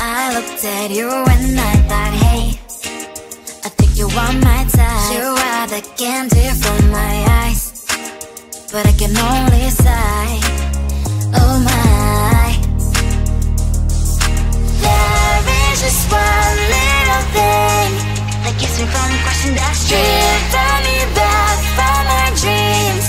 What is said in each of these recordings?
I looked at you and I thought, hey, I think you are my type. You are the candy from my eyes, but I can only sigh, oh my. There is just one little thing that keeps me from crossing that street. Turn me back from my dreams.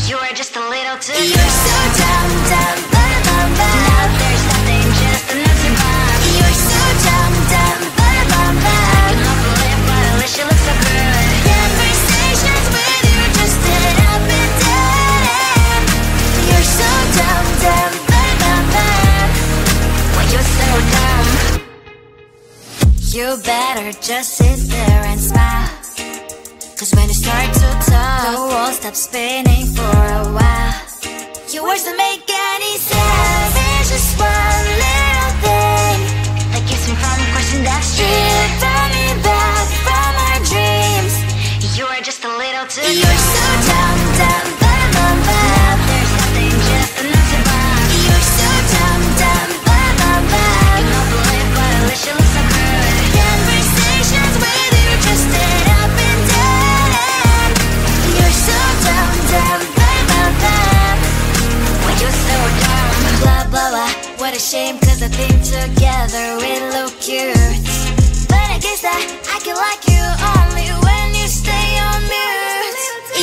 You are just a little too young. You're so dumb, dumb, bum, bum, bum. Now there's nothing, just enough to bomb. You're so dumb, dumb, bum, bum, bum. You don't believe, but at least you look so good. Conversations with you just sit up and down. You're so dumb, dumb, bum, bum, bum. Why you're so dumb? You better just sit there and smile, 'cause when you start to talk, the world stops spinning for a while. Your words don't make any sense. There's just one little thing that keeps me from crossing that street. Turn me back from my dreams. You are just a little too young. You're so dumb, dumb, bum, bum, bum. There's nothing, just enough to bomb. You're so dumb, dumb, bum, bum, bum. You don't believe, but at least you look so good. Conversations with you just sit up and down. You're so dumb, dumb, bum, bum, bum. Why you're so dumb? Blah, blah, blah. What a shame, 'cause I think together we look cute. But I guess that I can like you only when you stay on mute.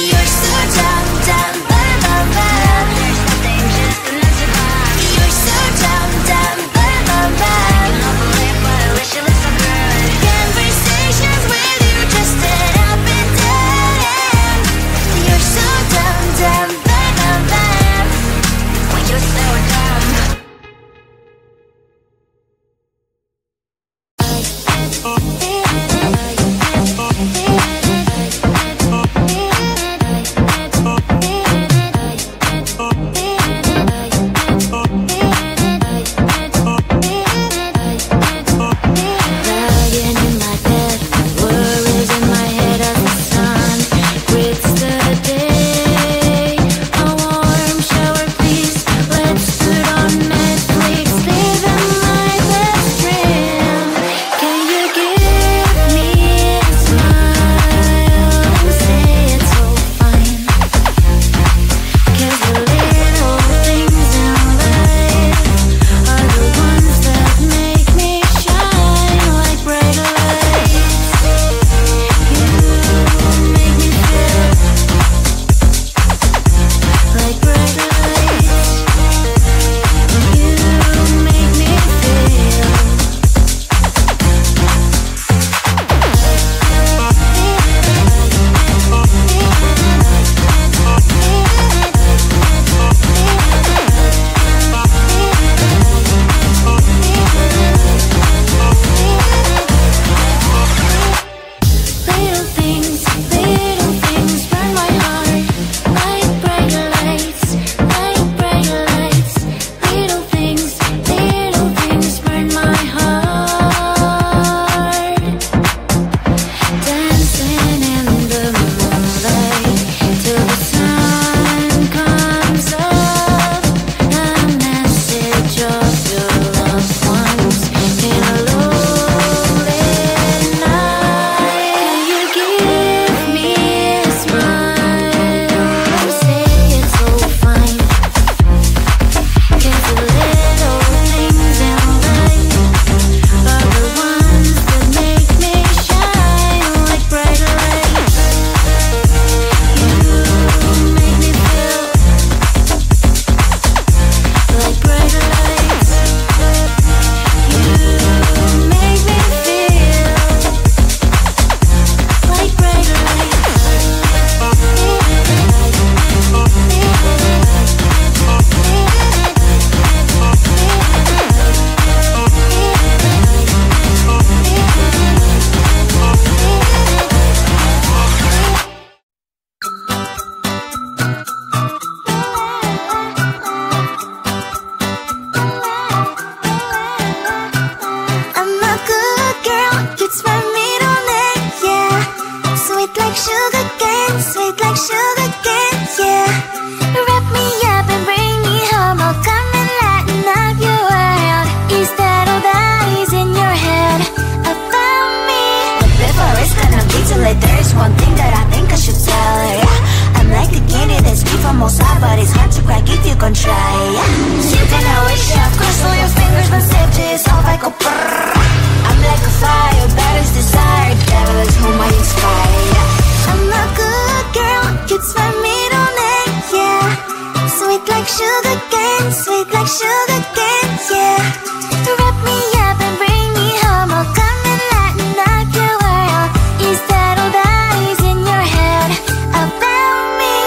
You're so dumb, dumb, bum, bum, bum. There's nothing, just enough to bomb. You're so dumb, dumb, bum, bum, bum. You don't believe, but at least you look so good. Conversations with you just sit up and down. You're so dumb, dumb, bum, bum, bum. Why you're so dumb? Lying in my bed, worries in my head as the sun greets the day. A warm shower, please. Let's put on Netflix, living my best dream. Can you give late. There's one thing that I think I should tell her. I'm like the candy that's free from all side, but it's hard to crack if you can try. You can always shove, cross all your fingers, but safety is off, I go brrrr. I'm like a fire, bad as desire, devil is whom I inspire. I'm a good girl, it's my middle name, yeah. Sweet like sugar cane, sweet like sugar cane, yeah. Wrap me up and bring me home, I'll come and lighten up your world. Is that all that is in your head about me?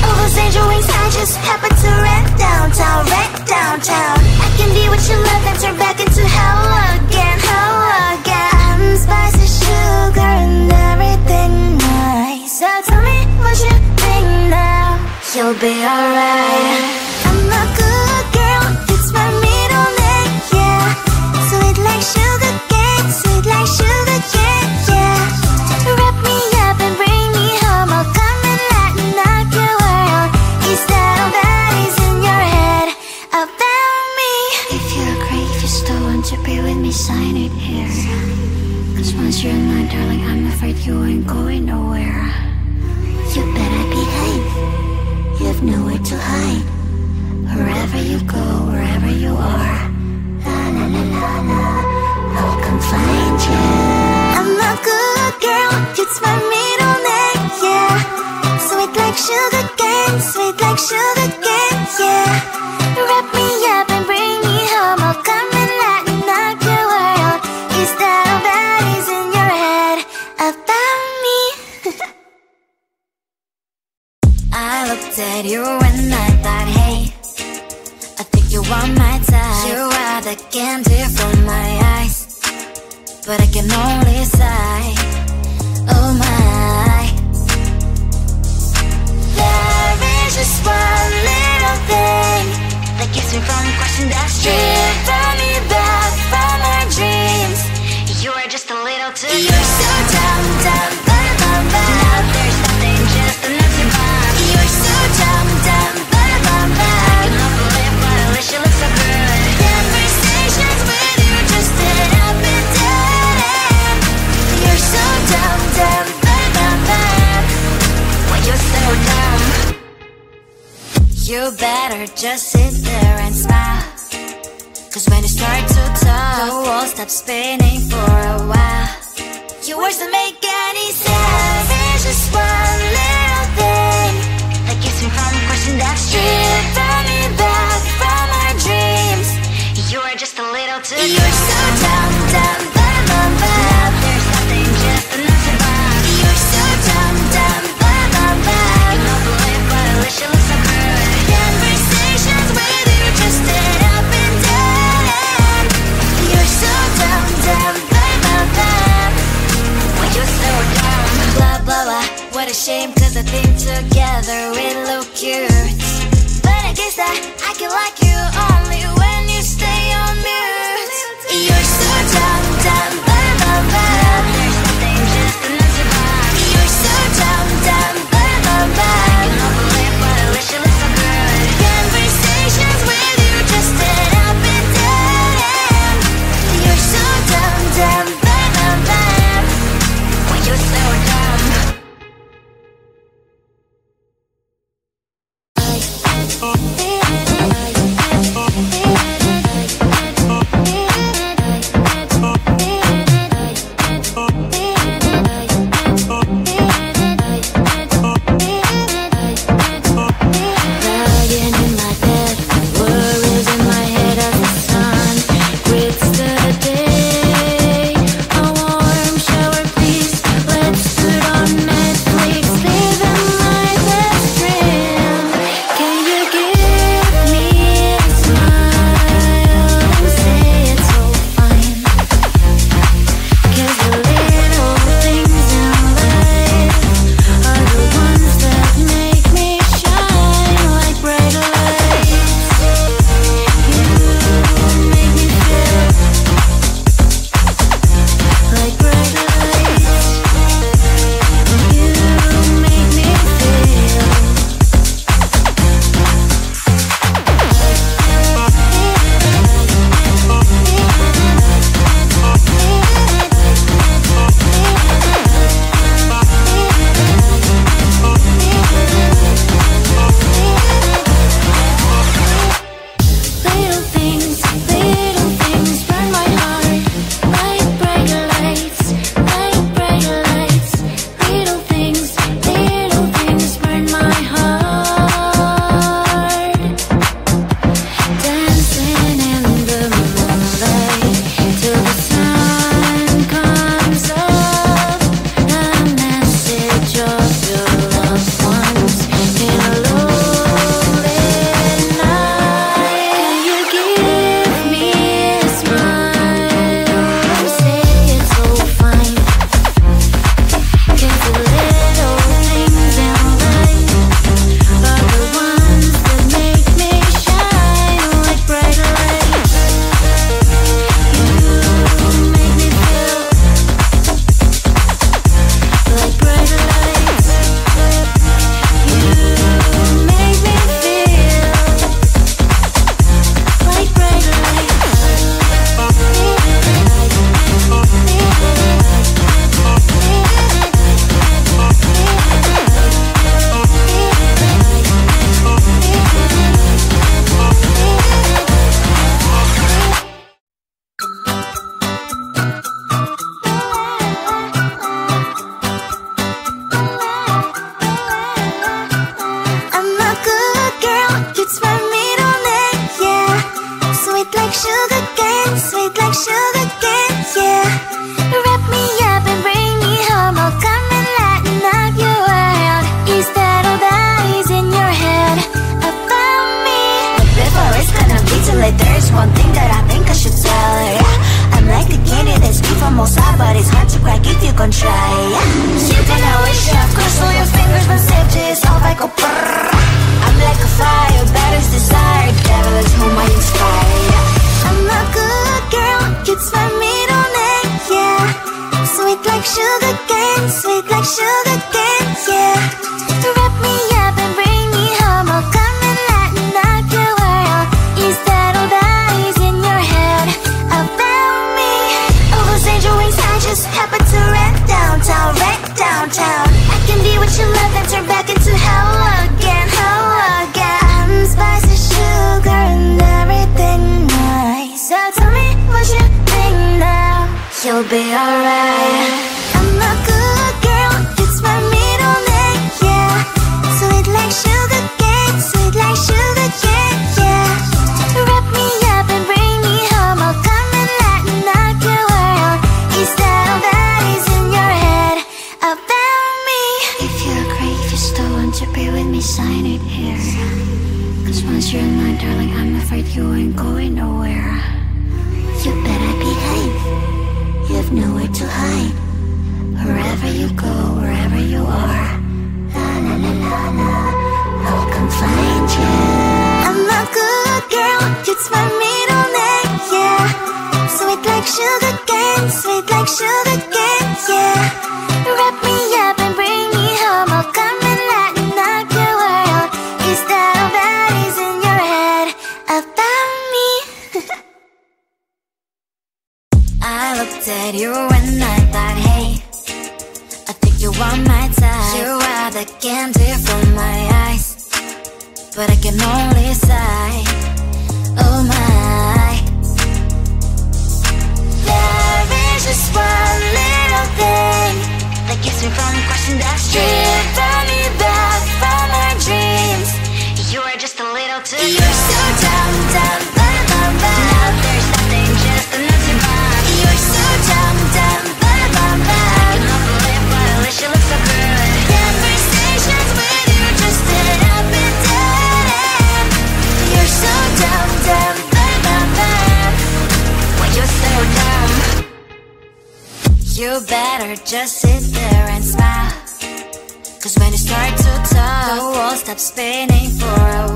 All those angel wings I just happen to rent downtown, rent downtown. I can be what you love and turn back into hell again, hell again. I'm spicy sugar and everything nice. So tell me what you think now, you'll be alright. I'm a good girl, it's my middle name, yeah. Sweet like sugar cane, sweet like sugar cane, yeah. Wrap me up and bring me home, I'll come and lighten up your world. Is that all that is in your head about me? If you agree, if you still want to be with me, sign it here. Cause once you're mine, darling, I'm afraid you ain't going nowhere. You better behave, you have nowhere to hide. Wherever you go, wherever you are, la la la la la, I'll come find you. I'm a good girl, it's my middle name, yeah. Sweet like sugar cane, sweet like sugar cane, yeah. Wrap me up and bring me home, I'll come and lighten up your world. Is that all that is in your head about me? I looked at you and I thought, hey, I think you are my type. You are the candy from my eyes, but I can only sigh, oh my. There is just one little thing that keeps me from crossing that street, drive me back from my dreams. You are just a little too good. You're so dumb, dumb, bum, bum, bum. Now there's nothing, just enough to bomb. You're so dumb, dumb, bum, bum, bum. I cannot believe what I wish you look so good. Conversations with you just end up in dead end. You're so dumb, dumb, bum, bum, bum. Why you're so dumb? You better just sit there and smile, cause when you start to talk, the world stops spinning for a while. Your words don't make any sense. There's just one little thing that keeps me from crossing that street, turn me back from my dreams. You are just a little too good. You're so dumb, dumb, bum, bum, bum. Now there's nothing, just enough to bomb. You're so dumb, dumb, bum, bum, bum. I cannot believe what I wish you look so good. Conversations with you just end up in dead end. You're so dumb, dumb, bum, bum, bum. Why you're so dumb? Blah, blah, blah. What a shame, cause I think together we look cute. But I guess that I can like you only when you stay on mute. You're so dumb, dumb, bum, bum, bum. There's nothing, just enough to bomb. You're so dumb, dumb, bum, bum, bum. I cannot believe what I wish you look so good. Conversations with you just end up in dead end. You're so dumb, dumb, bum, bum, bum. Why you're so dumb? sugar cane, yeah. Wrap me up and bring me home. I'll come and lighten up your world. Is that all that is in your head about me? But before it's gonna be too late, there's one thing that I think I should tell her, yeah. I'm like the candy that's sweet from outside, but it's hard to crack if you can try, yeah. You can always shove, cross all your fingers, but safety is all I go brrrr. I'm like a fire, batter's desire, devil is whom I inspire, yeah. I'm a good girl, it's my middle name, yeah. Sweet like sugar cane, sweet like sugar cane, yeah. Wrap me up and bring me home. I'll come and lighten up your world. Is that all that is in your head about me? All those angel wings I just happen to rent downtown, wreck downtown. I can be what you love and turn back into hell again, hell again. Spicy sugar and everything nice. So tell me what you think now. You'll be alright. I'm a good girl, it's my middle name, yeah. Sweet like sugar cane, sweet like sugar cane, yeah. Wrap me up and bring me home. I'll come and lighten up your world. Is that all that is in your head about me? If you agree, if you still want to be with me, sign it here. Cause once you're mine, darling, I'm afraid you ain't going nowhere. You better behave, you have nowhere to hide. Wherever you go, wherever you are, la la la la la, I'll come find you. I'm a good girl, it's my middle name, yeah. Sweet like sugar cane, sweet like sugar cane, yeah. Wrap me up and bring me home. I'll come and lighten up your world. Is that all that is in your head about me? I looked at you and I thought, hey, I think you are my type. You are the candy from my eyes, but I can only sigh, oh my. There is just one little thing that keeps me from crossing that street, driven me back from my dreams. You are just a little too good. You're so dumb, dumb, bum, bum, bum. Now there's nothing, just enough to buy. You're so dumb, dumb, bum, bum, bum. I cannot believe what at least you look so good. Conversations with you just end up in dead end. You're so dumb, dumb, bum, bum, bum. When you're so dumb, you better just sit there and smile. Cause when you start to talk, the world stops spinning for a